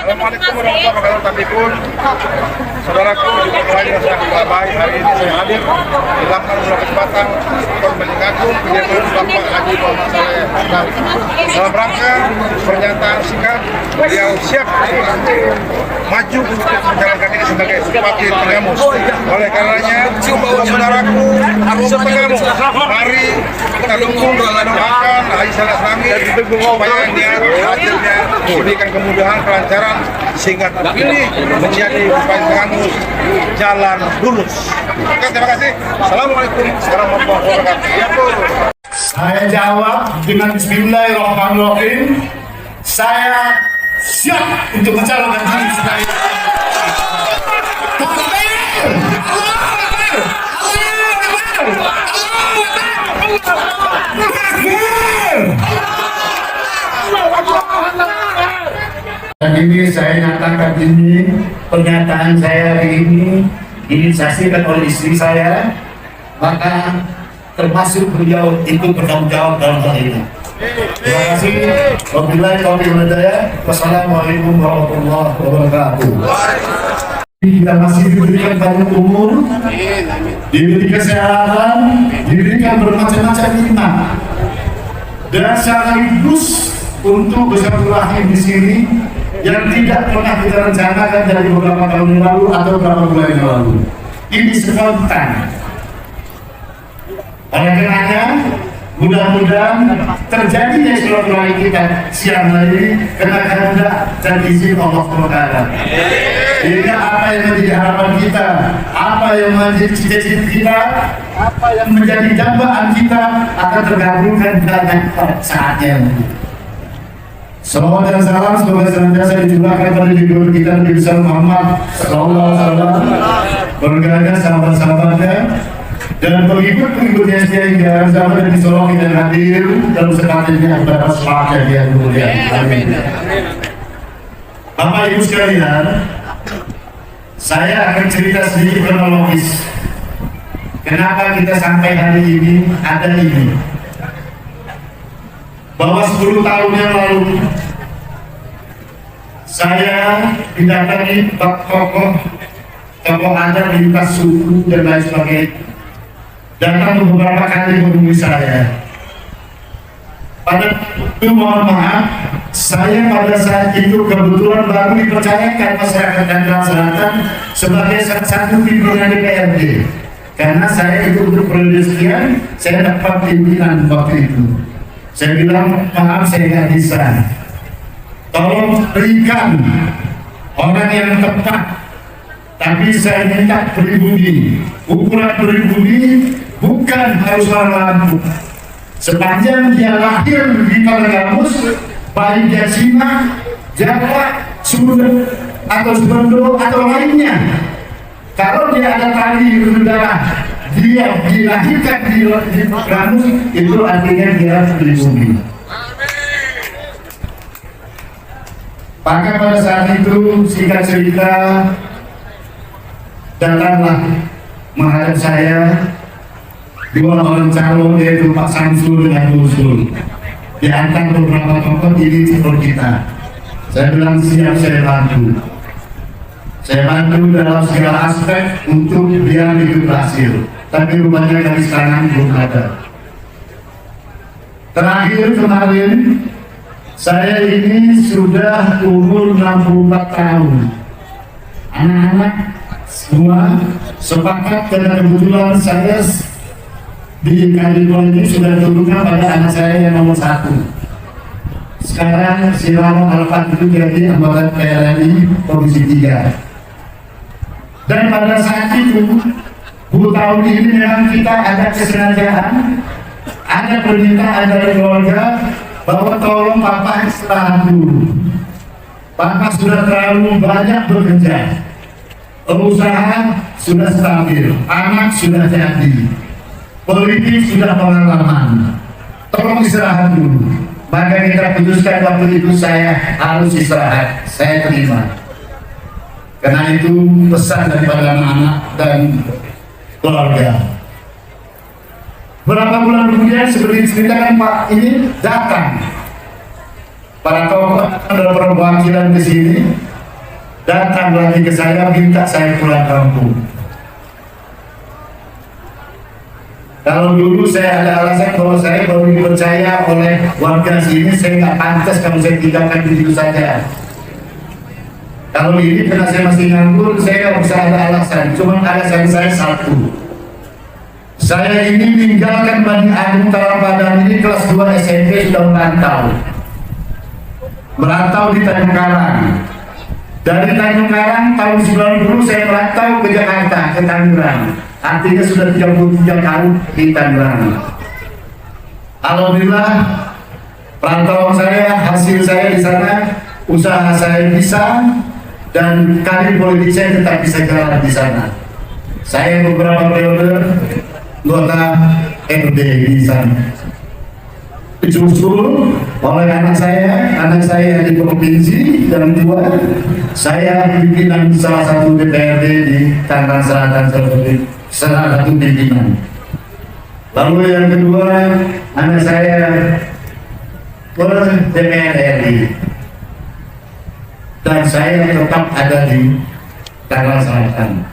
Assalamualaikum warahmatullahi wabarakatuh. Tapi pun saudaraku juga kembali saya baik hari ini saya hadir dalam kesempatan Pemilihan Agung Penjagaan Bapak Haji Muhammad Saleh Asnawi dalam rangka pernyataan sikap beliau siap maju untuk menjalankan ini sebagai Bupati Tengamus. Oleh karenanya, saudaraku Tengamus, mari kita dukung dan doakan Haji Saleh Asnawi supaya dia hasilnya diberikan kemudahan, kelancaran sehingga terpilih menjadi Bupati Tengamus jalan lurus. Oke, terima kasih. Assalamualaikum warahmatullahi wabarakatuh. Saya jawab dengan Bismillahirrahmanirrahim. Saya siap untuk mencalonkan diri sebagai dan ini saya nyatakan ini pernyataan saya hari ini diinisiasikan oleh istri saya, maka termasuk beliau ikut bertanggung jawab dalam hal ini. Terima kasih. Wabillahi taufiq wal hidayah. Wassalamualaikum warahmatullahi wabarakatuh. Kita masih diberikan banyak umur, diberi kesehatan, diberikan bermacam-macam nikmat, dan sekaligus untuk bersilaturahim di sini yang tidak pernah kita rencanakan dari beberapa tahun yang lalu atau beberapa bulan yang lalu. Ini spontan. Oleh karenanya, mudah-mudahan terjadinya silaturahmi kita siang hari karena kehendak dan izin Allah Taala. Sehingga apa yang menjadi harapan kita, apa yang menjadi cita-cita kita, apa yang menjadi dambaan kita akan tergabungkan dalam saatnya. Salawat dan salam semoga senantiasa dicurahkan pada leluhur kita Nabi besar Muhammad sallallahu alaihi wasallam, keluarganya, sahabat-sahabatnya, dan pengikut-pengikutnya setia hingga zaman dan disolong dan hadir dalam sekalinya ibadah sholat yang mulia. Amin. Bapak Ibu sekalian, saya akan cerita sedikit kronologis. Kenapa kita sampai hari ini ada ini? Bahwa 10 tahun yang lalu saya didatangi tokoh adat lintas suku dan lain sebagainya, datang beberapa kali menemui saya. Pada itu mohon maaf, saya pada saat itu kebetulan baru dipercayakan masyarakat Tangerang Selatan sebagai salah satu pimpinan DPRD, karena saya itu untuk periode sekian saya dapat pimpinan waktu itu. Saya bilang, maaf saya nggak bisa, tolong berikan orang yang tepat. Tapi saya minta pribumi, ukuran pribumi bukan harus lampu. Sepanjang dia lahir di Tengamus, baik dia Cina, Jawa, Sunda, atau Sunda atau lainnya. Kalau dia ada tali darah, dia dilahirkan di Tengamus, itu artinya dia pribumi. Maka pada saat itu singkat cerita, datanglah menghadap saya dua orang calon, yaitu Pak Samsul dan Usul. Di antara beberapa tokoh ini seperti kita. Saya bilang siap, saya bantu. Saya bantu dalam segala aspek untuk dia hidup berhasil. Tapi rupanya dari sekarang belum ada. Terakhir kemarin, saya ini sudah umur 64 tahun. Anak-anak semua sepakat, karena kebetulan saya di Kalimantan ini sudah turunkan pada anak saya yang nomor 1. Sekarang si Rano Alfat itu jadi anggota PLNI Komisi 3. Dan pada saat itu, 10 tahun ini memang kita ada kesengajaan, ada permintaan dari keluarga bahwa tolong Bapak istirahat dulu. Bapak sudah terlalu banyak bekerja. Usaha sudah stabil, anak sudah jadi, politik sudah pengalaman, tolong istirahat dulu. Maka kita putuskan waktu itu saya harus istirahat, saya terima. Karena itu pesan daripada anak-anak dan keluarga. Berapa bulan kemudian seperti diceritakan Pak ini datang para tokoh dan perwakilan di sini datang lagi ke saya minta saya pulang kampung. Kalau dulu saya ada alasan kalau saya baru dipercaya oleh warga sini, saya nggak pantas kalau saya tinggalkan begitu saja. Kalau ini karena saya masih nganggur, saya nggak bisa ada alasan. Cuma alasan saya satu. Saya ini meninggalkan Bani Agung Tarambadan ini kelas 2 SMP sudah merantau. Merantau di Tanjung Karang. Dari Tanjung Karang tahun 90 saya merantau ke Jakarta, ke Tangerang. Artinya sudah 33 tahun di Tangerang. Alhamdulillah, perantauan saya, hasil saya di sana, usaha saya bisa, dan karir politik saya tetap bisa jalan di sana. Saya beberapa periode anggota RD di sana. Disusul oleh anak saya di provinsi dan 2, saya pimpinan salah satu DPRD di Tangerang Selatan sebagai salah satu pimpinan. Lalu yang kedua, anak saya ke DPR RI. Dan saya tetap ada di Tangerang Selatan.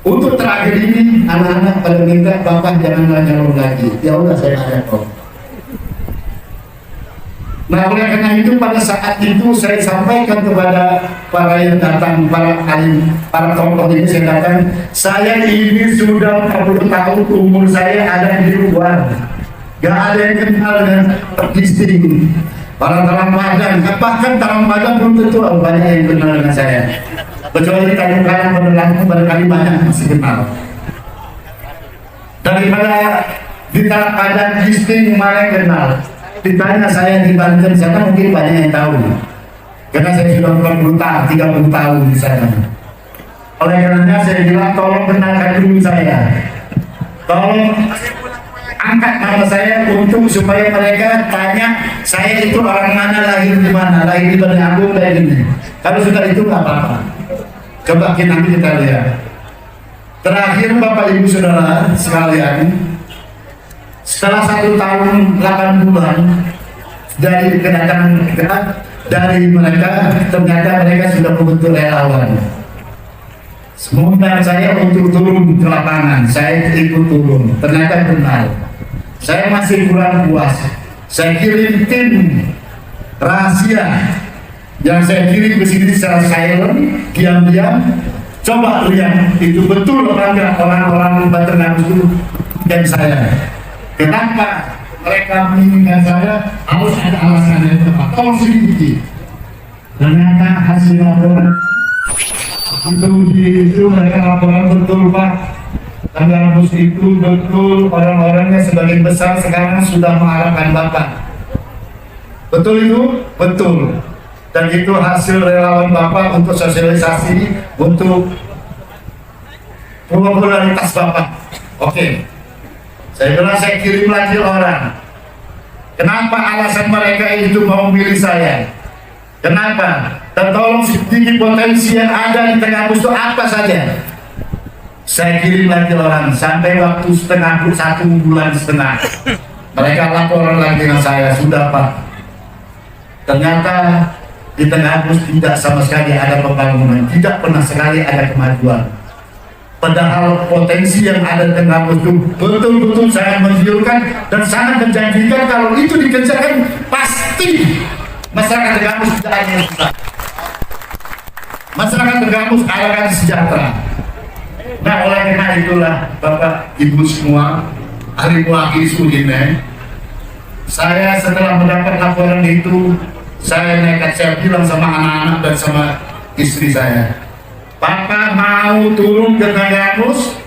Untuk terakhir ini, anak-anak pada minta, Bapak jangan nyalon lagi. Ya udah, saya ada kok. Nah, oleh karena itu pada saat itu saya sampaikan kepada para yang datang, para alim, para tokoh ini, saya katakan, saya ini sudah 40 tahun umur saya ada di luar. Gak ada yang kenal dengan disting. Para Tarambadan, bahkan Tarambadan belum tentu banyak yang kenal dengan saya. Kecuali Tanjung Karang Lampung barangkali banyak masih kenal. Daripada di Tarambadan disting kemarin kenal. Ditanya saya di Banten sana mungkin banyak yang tahu. Karena saya sudah 40 tahun, 30 tahun di sana. Oleh karenanya saya bilang tolong kenalkan dulu saya. Tolong angkat nama saya untuk supaya mereka tanya saya itu orang mana, lahir di mana, lahir di Bani Agung dan ini. Kalau sudah itu nggak apa-apa. Coba nanti kita lihat. Terakhir Bapak Ibu Saudara sekalian, setelah 1 tahun 8 bulan dari kedatangan kita, dari mereka, ternyata mereka sudah membentuk relawan. Mengundang saya untuk turun ke lapangan, saya ikut turun. Ternyata benar. Saya masih kurang puas. Saya kirim tim rahasia yang saya kirim ke sini secara silent, diam-diam. Coba lihat itu betul orang-orang Banten itu dan saya. Kenapa mereka menginginkan saya? Harus ada alasan yang tepat. Tolong sedikit. Ternyata hasil laporan itu mereka laporan betul Pak. Tangerang itu betul orang-orangnya sebagian besar sekarang sudah mengharapkan Bapak. Betul itu? Betul. Dan itu hasil relawan Bapak untuk sosialisasi, untuk popularitas Bapak. Oke. Saya bilang saya kirim lagi orang. Kenapa alasan mereka itu mau memilih saya? Kenapa? Dan tolong sedikit potensi yang ada di tengah itu apa saja. Saya kirim lagi orang sampai waktu 1,5 bulan. Mereka laporan lagi dengan saya, sudah Pak. Ternyata di tengah bus tidak sama sekali ada pembangunan, tidak pernah sekali ada kemajuan. Padahal potensi yang ada di tengah bus itu betul-betul sangat menggiurkan dan sangat menjanjikan. Kalau itu dikerjakan pasti masyarakat Tengah Bus tidak ada yang susah. Masyarakat Tengah Bus akan sejahtera. Nah, oleh karena itulah Bapak Ibu semua, ahli mewakili Sudine, saya setelah mendapat laporan itu, saya nekat, saya bilang sama anak-anak dan sama istri saya, Papa mau turun ke Tengah Bus,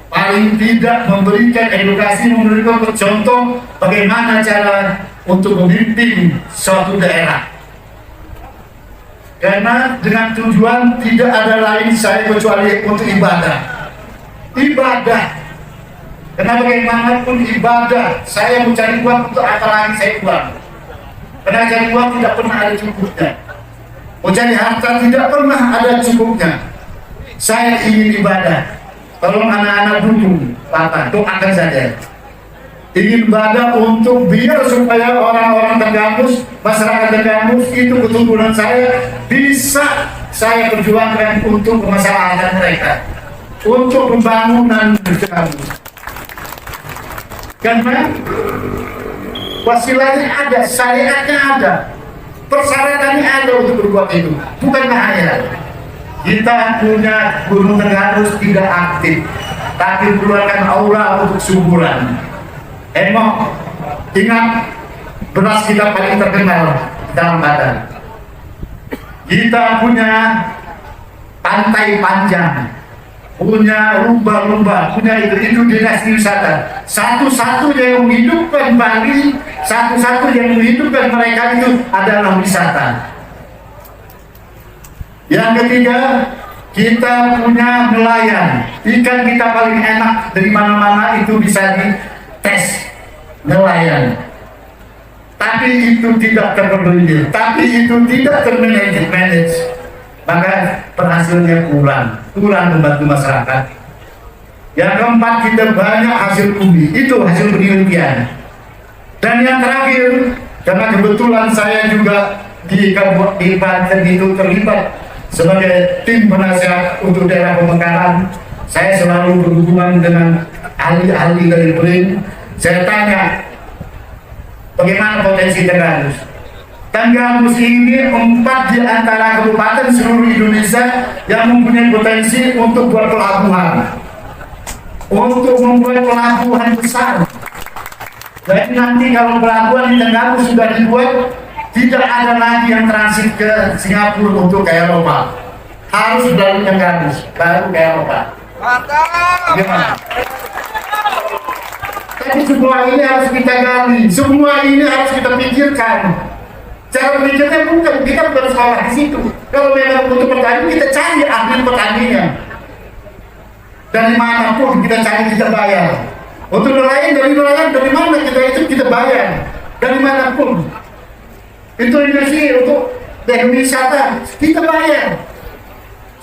paling tidak memberikan edukasi, memberikan contoh bagaimana cara untuk memimpin suatu daerah. Karena dengan tujuan tidak ada lain saya kecuali untuk ibadah. Ibadah. Karena bagaimanapun ibadah, saya mencari uang untuk apa lagi saya uang. Karena cari uang tidak pernah ada cukupnya. Mencari harta tidak pernah ada cukupnya. Saya ingin ibadah. Tolong anak-anak dukung, Papa, doakan saja. Ingin ibadah untuk biar supaya orang-orang Tengah Bus, masyarakat Tengah Bus itu keturunan saya bisa saya perjuangkan untuk permasalahan mereka, untuk pembangunan bergabung. Karena wasilahnya ada, syariatnya ada, persyaratannya ada untuk berbuat itu, bukan hanya kita punya Gunung Tenggarus tidak aktif, tapi keluarkan aura untuk suburan. Emang ingat beras kita paling terkenal dalam badan. Kita punya pantai panjang, punya lumba-lumba, punya itu dinasti wisata. Satu-satunya yang menghidupkan Bali, satu-satunya yang menghidupkan mereka itu adalah wisata. Yang ketiga, kita punya nelayan. Ikan kita paling enak dari mana-mana itu bisa dites nelayan. Tapi itu tidak terpenuhi, tapi itu tidak termanage. Maka penghasilnya kurang membantu masyarakat. Yang keempat, kita banyak hasil bumi, itu hasil penelitian. Dan yang terakhir, karena kebetulan saya juga di Banten itu terlibat sebagai tim penasehat untuk daerah pemekaran, saya selalu berhubungan dengan ahli-ahli dari BRIN. Saya tanya, bagaimana potensi Tenggarus? Tenggarus ini 4 di antara kabupaten seluruh Indonesia yang mempunyai potensi untuk buat pelabuhan, untuk membuat pelabuhan besar. Jadi nanti kalau pelabuhan di Tenggarus sudah dibuat, tidak ada lagi yang transit ke Singapura untuk ke Eropa. Harus dari Tenggarus, baru ke Eropa. Gimana? Tapi semua ini harus kita gali, semua ini harus kita pikirkan. Cara pikirnya kita bukan sekolah di situ. Kalau memang untuk petani, kita cari ahli petaninya. Dari manapun kita cari, kita bayar. Untuk nelayan, dari mana kita bayar. Dari manapun. Itu industri untuk teknik wisata, kita bayar.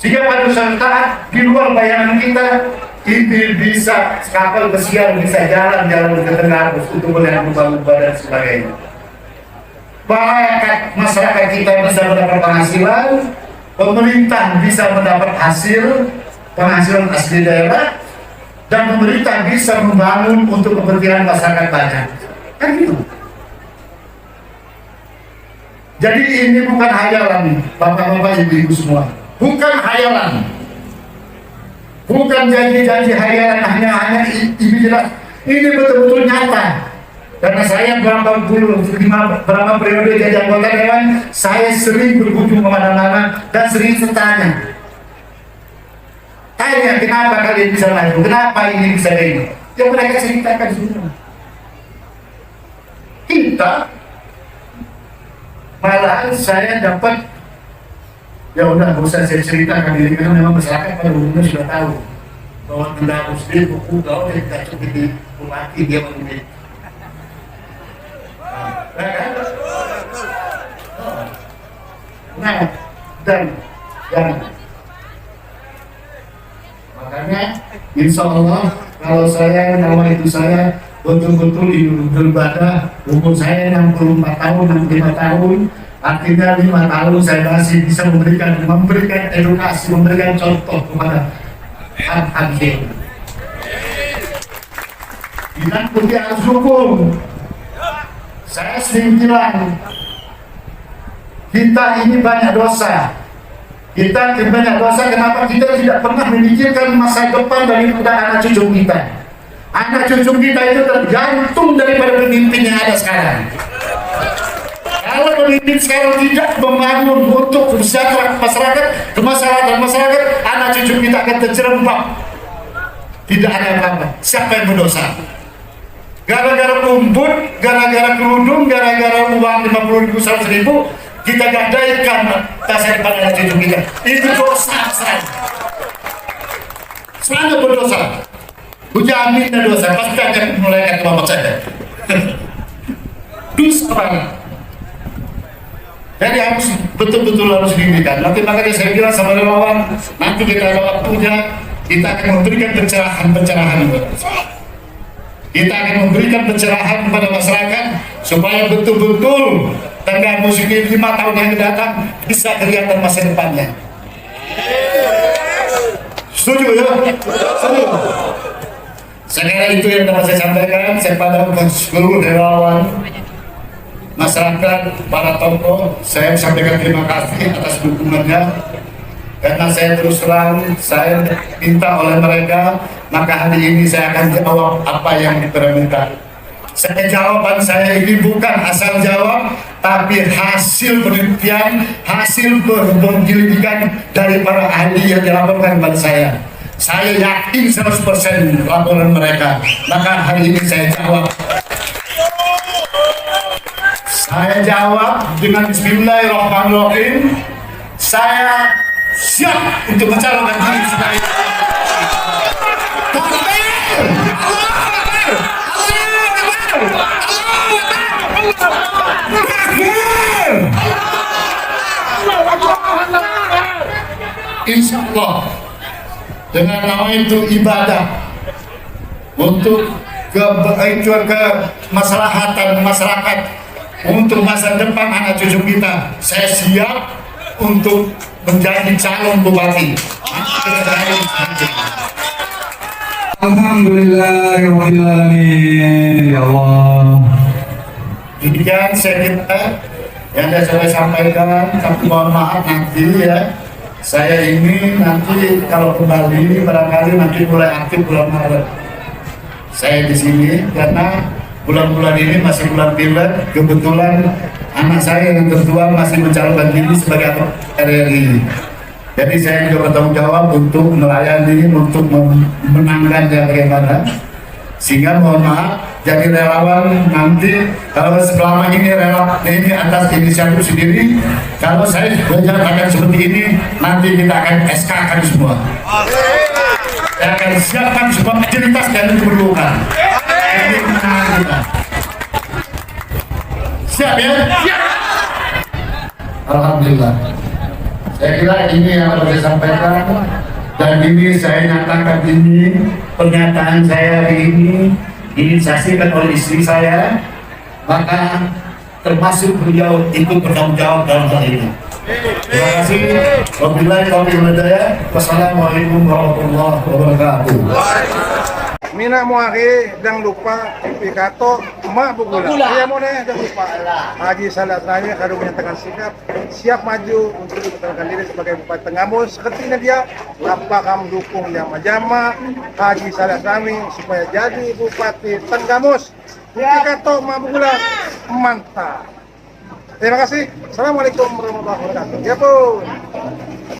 Sehingga pada suatu saat di luar bayangan kita, ini bisa kapal pesiar bisa jalan-jalan ke Tenggarus untuk melihat lumba-lumba dan sebagainya. Masyarakat kita bisa mendapat penghasilan, pemerintah bisa mendapat penghasilan asli daerah, dan pemerintah bisa membangun untuk kepentingan masyarakat banyak. Kan gitu. Jadi ini bukan hayalan, bapak-bapak, ibu-ibu semua. Bukan hayalan. Bukan janji-janji hayalan hanya ibu jelas. Ini betul-betul nyata. Karena saya berapa periode jadi anggota dewan, saya sering berkunjung kemana-mana dan sering bertanya. Tanya, kenapa kalian bisa maju? Kenapa ini bisa ini? Yang mereka ceritakan semua. Kita malahan saya dapat, ya udah nggak usah saya ceritakan ini, karena memang masyarakat pada umumnya sudah tahu bahwa Tenggarus dia buku gaul yang tidak cukup di Bupati dia memiliki. Nah, dan makanya insya Allah kalau saya nama itu saya betul-betul beribadah, umur saya 64 tahun, 65 tahun, artinya 5 tahun saya masih bisa memberikan edukasi, memberikan contoh kepada anak-anak. Bilang putih harus hukum. Saya sering bilang, kita ini banyak dosa. Kita banyak dosa, kenapa kita tidak pernah memikirkan masa depan daripada anak cucu kita. Anak cucu kita itu tergantung daripada pemimpin yang ada sekarang. Kalau pemimpin sekarang tidak membangun untuk kesejahteraan masyarakat, anak cucu kita akan terjerembab. Tidak ada apa-apa. Siapa yang berdosa? Gara-gara rumput, gara-gara kerudung, gara-gara uang 50.000, 100.000, kita gadaikan masa depan anak cucu kita. Itu dosa besar. Sangat berdosa. Ujaminnya dosa, pasti akan mulai ke bapak saya. Dosa. Jadi harus betul-betul harus dihentikan. Nanti makanya saya bilang sama relawan, nanti kita ada waktunya, kita akan memberikan pencerahan. Kita akan memberikan pencerahan kepada masyarakat supaya betul-betul Tenggarus ini 5 tahun yang datang bisa kelihatan masa depannya. Setuju ya? Setuju. Sekali itu yang dapat saya sampaikan kepada seluruh relawan, masyarakat, para tokoh. Saya sampaikan terima kasih atas dukungannya. Karena saya terus terang, saya minta oleh mereka, maka hari ini saya akan jawab apa yang mereka minta. Jawaban saya ini bukan asal jawab, tapi hasil penelitian, hasil penyelidikan dari para ahli yang dilaporkan kepada saya. Saya yakin 100% laporan mereka, maka hari ini saya jawab. Saya jawab dengan Bismillahirrahmanirrahim. Saya siap untuk mencalonkan diri sebagai Insya Allah dengan nama itu ibadah untuk kemaslahatan masyarakat, untuk masa depan anak cucu kita. Saya siap untuk menjadi calon bupati. Alhamdulillahirrahmanirrahim. Ya Allah. Demikian saya kira yang saya sampaikan. Tapi mohon maaf nanti ya, saya ini nanti kalau kembali barangkali nanti mulai aktif bulan Maret. Saya di sini karena bulan-bulan ini masih bulan pilet. Kebetulan anak saya yang tertua masih mencalonkan diri sebagai anggota RRI. Jadi saya juga bertanggung jawab untuk melayani, untuk memenangkan ya bagaimana. Sehingga mohon maaf, jadi relawan nanti kalau selama ini relawan ini atas inisiatif sendiri, kalau saya berjalan seperti ini, nanti kita akan SK-kan semua. Saya akan siapkan semua fasilitas yang diperlukan. Ini menang kita. Siap ya? Siap. Alhamdulillah. Saya kira ini yang harus saya sampaikan, dan ini saya nyatakan ini pernyataan saya hari ini diinisiasikan oleh istri saya, maka termasuk beliau ikut bertanggung jawab dalam hal ini. Terima kasih. Wabillahi taufiq wal hidayah. Wassalamualaikum warahmatullahi wabarakatuh. Mina mo aki dang lupa pikato ma bugula. Iya mo na dang lupa. Haji Salat Raya kadung menyatakan sikap siap maju untuk mencalonkan diri sebagai Bupati Tenggamus. Ketika dia apakah mendukung yang majama Haji Salat Rami supaya jadi Bupati Tenggamus. Pikato ma bugula mantap. Terima kasih. Assalamualaikum warahmatullahi wabarakatuh. Ya pun.